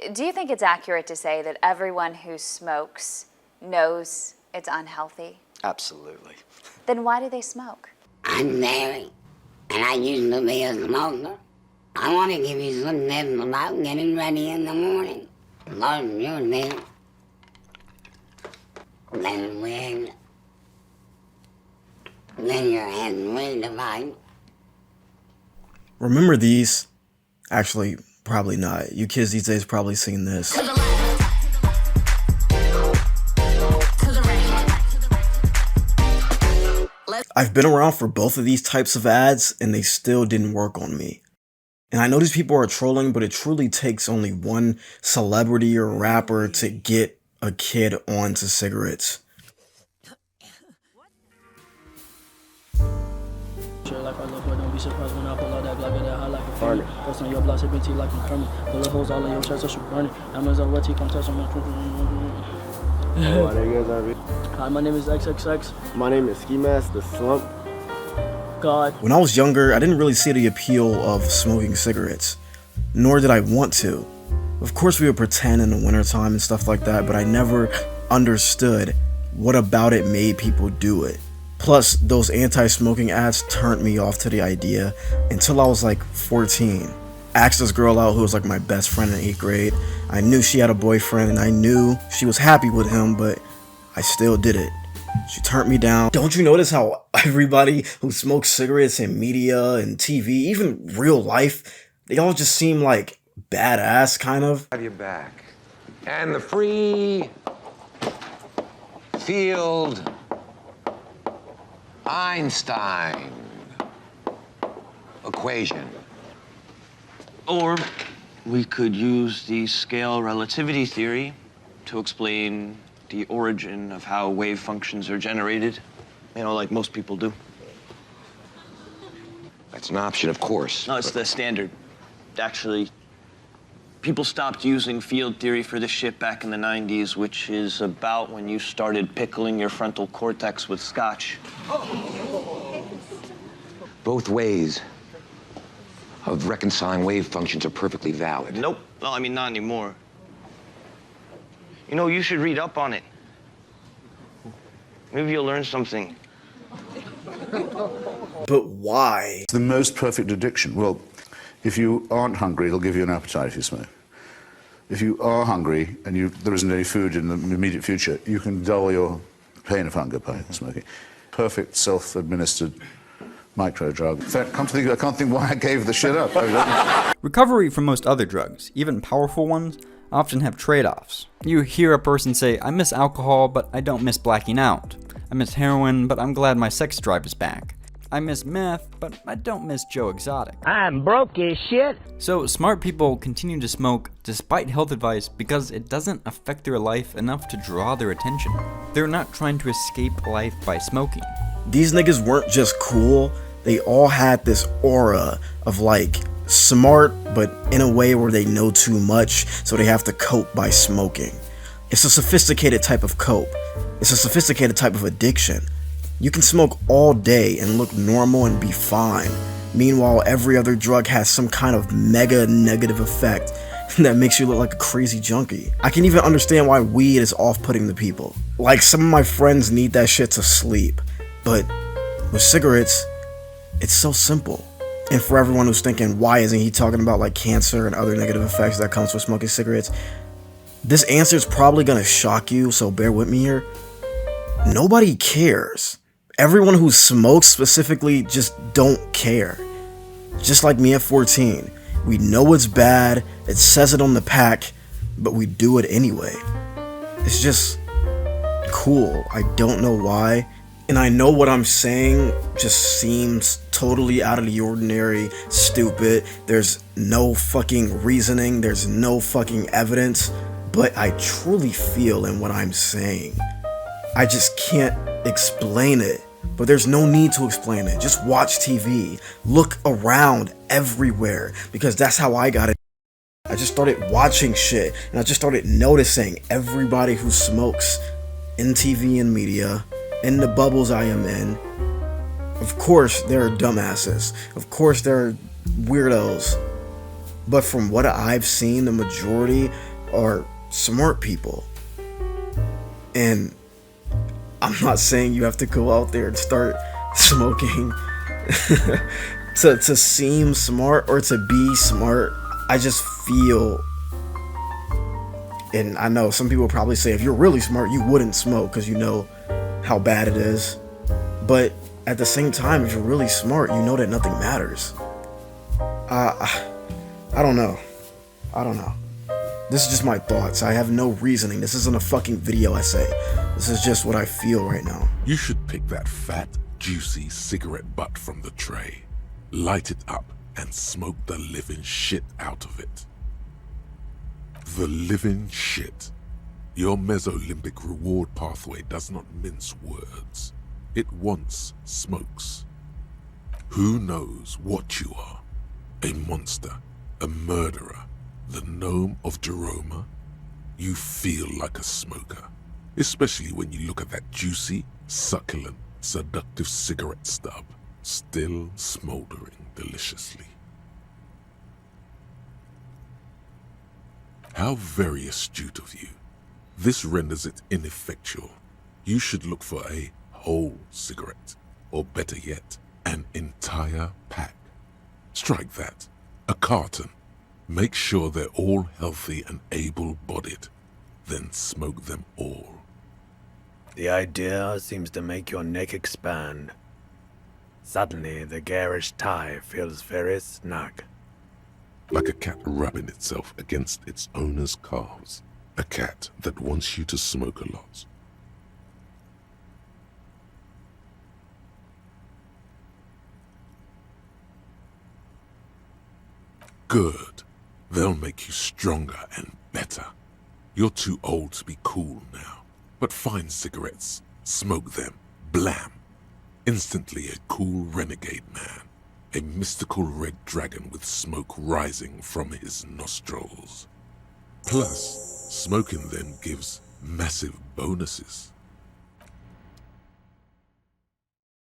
Do you think it's accurate to say that everyone who smokes knows it's unhealthy? Absolutely. Then why do they smoke? I'm married, and I used to be a smoker. I want to give you some tips about getting ready in the morning. Lord, you're there. Then your head read the Bible. Remember these? Actually, probably not. You kids these days probably seen this. I've been around for both of these types of ads and they still didn't work on me. And I know these people are trolling, but it truly takes only one celebrity or rapper to get a kid onto cigarettes. Like I love her, don't be surprised when I pull out that Glock at that high like a farmer. Post on your block, sipping tea like I'm Kermit. Pull the holes all in your chest, so she burning. Amazon wet tea, come touch me. Hi, my name is XXX. My name is Ski Mask, the Slump. God. When I was younger, I didn't really see the appeal of smoking cigarettes, nor did I want to. Of course we would pretend in the wintertime and stuff like that, but I never understood what about it made people do it. Plus, those anti-smoking ads turned me off to the idea until I was like 14. Asked this girl out who was like my best friend in 8th grade. I knew she had a boyfriend and I knew she was happy with him, but I still did it. She turned me down. Don't you notice how everybody who smokes cigarettes in media and TV, even real life, they all just seem like badass, kind of? Have you back. And the free field Einstein equation. Or we could use the scale relativity theory to explain the origin of how wave functions are generated, you know, like most people do. That's an option, of course. No, it's the standard. Actually, people stopped using field theory for this shit back in the 90s, which is about when you started pickling your frontal cortex with scotch. Both ways of reconciling wave functions are perfectly valid. Nope. Well, I mean, not anymore. You know, you should read up on it. Maybe you'll learn something. But why? It's the most perfect addiction. Well, if you aren't hungry, it'll give you an appetite if you smoke. If you are hungry and there isn't any food in the immediate future, you can dull your pain of hunger by smoking. Perfect self-administered micro drug. In fact, come to think of it, I can't think why I gave the shit up. Recovery from most other drugs, even powerful ones, often have trade-offs. You hear a person say, I miss alcohol, but I don't miss blacking out. I miss heroin, but I'm glad my sex drive is back. I miss meth, but I don't miss Joe Exotic. I'm broke as shit. So smart people continue to smoke despite health advice because it doesn't affect their life enough to draw their attention. They're not trying to escape life by smoking. These niggas weren't just cool, they all had this aura of like smart, but in a way where they know too much, so they have to cope by smoking. It's a sophisticated type of cope. It's a sophisticated type of addiction. You can smoke all day and look normal and be fine. Meanwhile, every other drug has some kind of mega negative effect that makes you look like a crazy junkie. I can even understand why weed is off-putting to people. Like, some of my friends need that shit to sleep. But with cigarettes, it's so simple. And for everyone who's thinking, why isn't he talking about like cancer and other negative effects that comes with smoking cigarettes? This answer is probably gonna shock you, so bear with me here. Nobody cares. Everyone who smokes specifically just don't care. Just like me at 14. We know it's bad, it says it on the pack, but we do it anyway. It's just cool. I don't know why. And I know what I'm saying just seems totally out of the ordinary, stupid. There's no fucking reasoning, there's no fucking evidence, but I truly feel in what I'm saying. I just can't explain it. But there's no need to explain it. Just watch TV. Look around everywhere, because that's how I got it. I just started watching shit, and I just started noticing everybody who smokes in TV and media, in the bubbles I am in. Of course, there are dumbasses. Of course, there are weirdos. But from what I've seen, the majority are smart people. And I'm not saying you have to go out there and start smoking to seem smart or to be smart. I just feel, and I know some people probably say if you're really smart, you wouldn't smoke because you know how bad it is. But at the same time, if you're really smart, you know that nothing matters. I don't know. This is just my thoughts. I have no reasoning. This isn't a fucking video essay. This is just what I feel right now. You should pick that fat, juicy cigarette butt from the tray, light it up, and smoke the living shit out of it. The living shit. Your mesolimbic reward pathway does not mince words. It wants smokes. Who knows what you are? A monster, a murderer, the gnome of Jeroma? You feel like a smoker, especially when you look at that juicy, succulent, seductive cigarette stub, still smoldering deliciously. How very astute of you. This renders it ineffectual. You should look for a whole cigarette, or better yet, an entire pack. Strike that. A carton. Make sure they're all healthy and able-bodied. Then smoke them all. The idea seems to make your neck expand. Suddenly, the garish tie feels very snug. Like a cat rubbing itself against its owner's calves. A cat that wants you to smoke a lot. Good. They'll make you stronger and better. You're too old to be cool now. But find cigarettes, smoke them, blam. Instantly a cool renegade man. A mystical red dragon with smoke rising from his nostrils. Plus, smoking them gives massive bonuses.